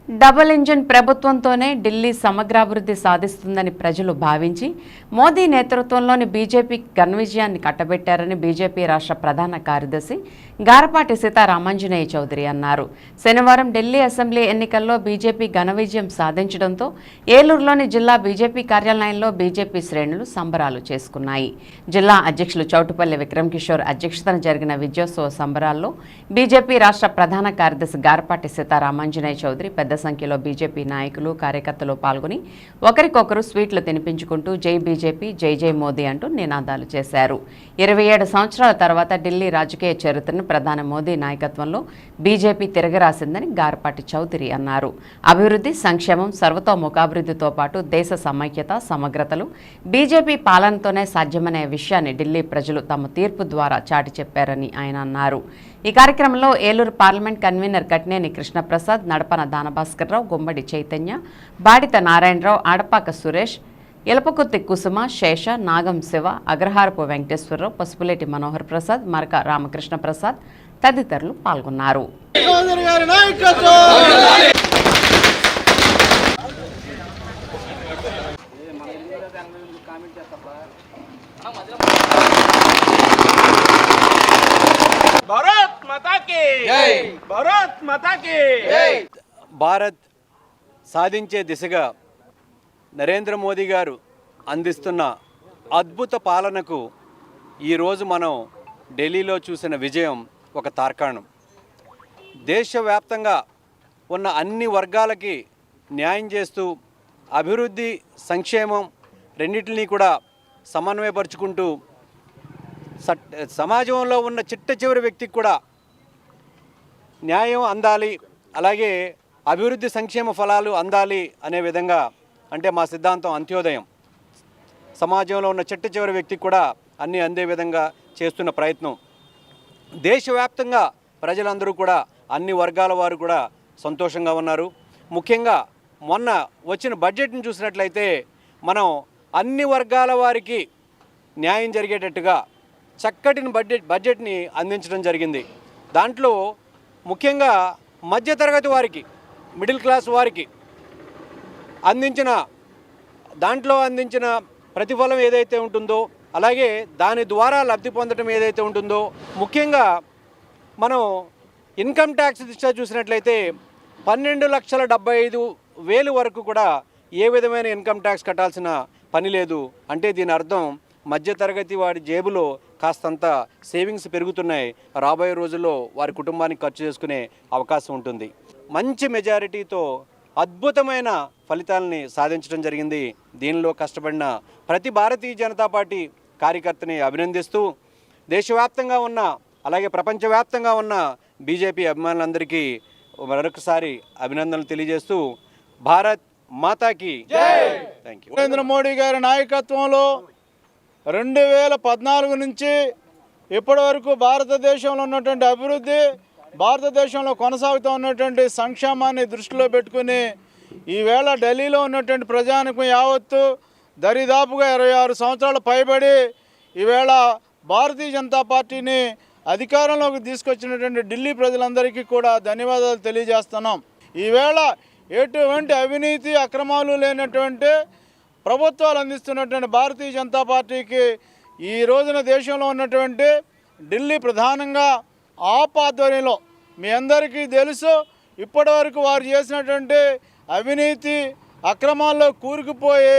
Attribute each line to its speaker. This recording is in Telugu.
Speaker 1: డబుల్ ఇంజిన్ ప్రభుత్వంతోనే ఢిల్లీ సమగ్రాభివృద్ధి సాధిస్తుందని ప్రజలు భావించి మోదీ నేతృత్వంలోని బీజేపీ ఘన విజయాన్ని కట్టబెట్టారని బీజేపీ రాష్ట్ర ప్రధాన కార్యదర్శి గారపాటి సీతారామాంజనేయ చౌదరి అన్నారు. శనివారం ఢిల్లీ అసెంబ్లీ ఎన్నికల్లో బీజేపీ ఘన విజయం సాధించడంతో ఏలూరులోని జిల్లా బీజేపీ కార్యాలయంలో బీజేపీ శ్రేణులు సంబరాలు చేసుకున్నాయి. జిల్లా అధ్యక్షులు చౌటుపల్లి విక్రమ్ కిషోర్ అధ్యక్షతన జరిగిన విజయోత్సవ సంబరాల్లో బీజేపీ రాష్ట్ర ప్రధాన కార్యదర్శి గారపాటి సీతారామాంజనేయ చౌదరి పెద్ద సంఖ్యలో బీజేపీ నాయకులు కార్యకర్తలు పాల్గొని ఒకరికొకరు స్వీట్లు తినిపించుకుంటూ జై బీజేపీ జై జై మోదీ అంటూ నినాదాలు చేశారు. 27 సంవత్సరాల తర్వాత ఢిల్లీ రాజకీయ చరిత్రను ప్రధాని మోదీ నాయకత్వంలో బీజేపీ తిరగరాసిందని గారపాటి చౌదరి అన్నారు. అభివృద్ధి సంక్షేమం సర్వతోముఖాభివృద్ధితో పాటు దేశ సమైక్యత సమగ్రతలు బీజేపీ పాలనతోనే సాధ్యమనే విషయాన్ని ఢిల్లీ ప్రజలు తమ తీర్పు ద్వారా చాటి చెప్పారని ఆయన అన్నారు. ఈ కార్యక్రమంలో ఏలూరు పార్లమెంట్ కన్వీనర్ కట్నేని కృష్ణప్రసాద్, నడపన దానభాస్కర్రావు, గుమ్మడి చైతన్య, బాడిత నారాయణరావు, ఆడపాక సురేష్, ఇలపకుర్తి కుసుమ, శేష, నాగం శివ, అగ్రహారపు వెంకటేశ్వరరావు, పసుపులేటి మనోహర్ ప్రసాద్, మరక రామకృష్ణ ప్రసాద్ తదితరులు పాల్గొన్నారు.
Speaker 2: భారత్ సాధించే దిశగా నరేంద్ర మోదీ గారు అందిస్తున్న అద్భుత పాలనకు ఈరోజు మనం ఢిల్లీలో చూసిన విజయం ఒక తార్కాణం. దేశవ్యాప్తంగా ఉన్న అన్ని వర్గాలకి న్యాయం చేస్తూ అభివృద్ధి సంక్షేమం రెండింటినీ కూడా సమన్వయపరుచుకుంటూ సమాజంలో ఉన్న చిట్ట చివరి వ్యక్తికి కూడా న్యాయం అందాలి, అలాగే అభివృద్ధి సంక్షేమ ఫలాలు అందాలి అనే విధంగా, అంటే మా సిద్ధాంతం అంత్యోదయం, సమాజంలో ఉన్న చిట్ట చివరి వ్యక్తికి కూడా అన్నీ అందే విధంగా చేస్తున్న ప్రయత్నం. దేశవ్యాప్తంగా ప్రజలందరూ కూడా అన్ని వర్గాల వారు కూడా సంతోషంగా ఉన్నారు. ముఖ్యంగా మొన్న వచ్చిన బడ్జెట్ని చూసినట్లయితే మనం అన్ని వర్గాల వారికి న్యాయం జరిగేటట్టుగా చక్కటి బడ్జెట్ని అందించడం జరిగింది. దాంట్లో ముఖ్యంగా మధ్యతరగతి వారికి, మిడిల్ క్లాస్ వారికి అందించిన ప్రతిఫలం ఏదైతే ఉంటుందో, అలాగే దాని ద్వారా లబ్ధి పొందడం ఏదైతే ఉంటుందో, ముఖ్యంగా మనం ఇన్కమ్ ట్యాక్స్ దిశ చూసినట్లయితే 12,75,000 వరకు కూడా ఏ విధమైన ఇన్కమ్ ట్యాక్స్ కట్టాల్సిన పని లేదు. అంటే దీని అర్థం మధ్యతరగతి వాడి జేబులో కాస్తంత సేవింగ్స్ పెరుగుతున్నాయి. రాబోయే రోజుల్లో వారి కుటుంబానికి ఖర్చు చేసుకునే అవకాశం ఉంటుంది. మంచి మెజారిటీతో అద్భుతమైన ఫలితాలని సాధించడం జరిగింది. దీనిలో కష్టపడిన ప్రతి భారతీయ జనతా పార్టీ కార్యకర్తని అభినందిస్తూ, దేశవ్యాప్తంగా ఉన్న అలాగే ప్రపంచవ్యాప్తంగా ఉన్న బీజేపీ అభిమానులందరికీ మరొకసారి అభినందనలు తెలియజేస్తూ భారత్ మాతాకి థ్యాంక్ యూ.
Speaker 3: నరేంద్ర మోడీ గారి నాయకత్వంలో 2014 నుంచి ఇప్పటి వరకు భారతదేశంలో ఉన్నటువంటి అభివృద్ధి, భారతదేశంలో కొనసాగుతూ ఉన్నటువంటి సంక్షేమాన్ని దృష్టిలో పెట్టుకుని ఈవేళ ఢిల్లీలో ఉన్నటువంటి ప్రజానికం యావత్తు దరిదాపుగా 26 సంవత్సరాలు పైబడి ఈవేళ భారతీయ జనతా పార్టీని అధికారంలోకి తీసుకొచ్చినటువంటి ఢిల్లీ ప్రజలందరికీ కూడా ధన్యవాదాలు తెలియజేస్తున్నాం. ఈవేళ ఎటువంటి అవినీతి అక్రమాలు లేనటువంటి ప్రభుత్వాలు అందిస్తున్నటువంటి భారతీయ జనతా పార్టీకి ఈ రోజున దేశంలో ఉన్నటువంటి ఢిల్లీ ప్రధానంగా ఆప్ ఆధ్వర్యంలో మీ అందరికీ తెలుసు, ఇప్పటి వరకు వారు చేసినటువంటి అవినీతి అక్రమాల్లో కూరుకుపోయే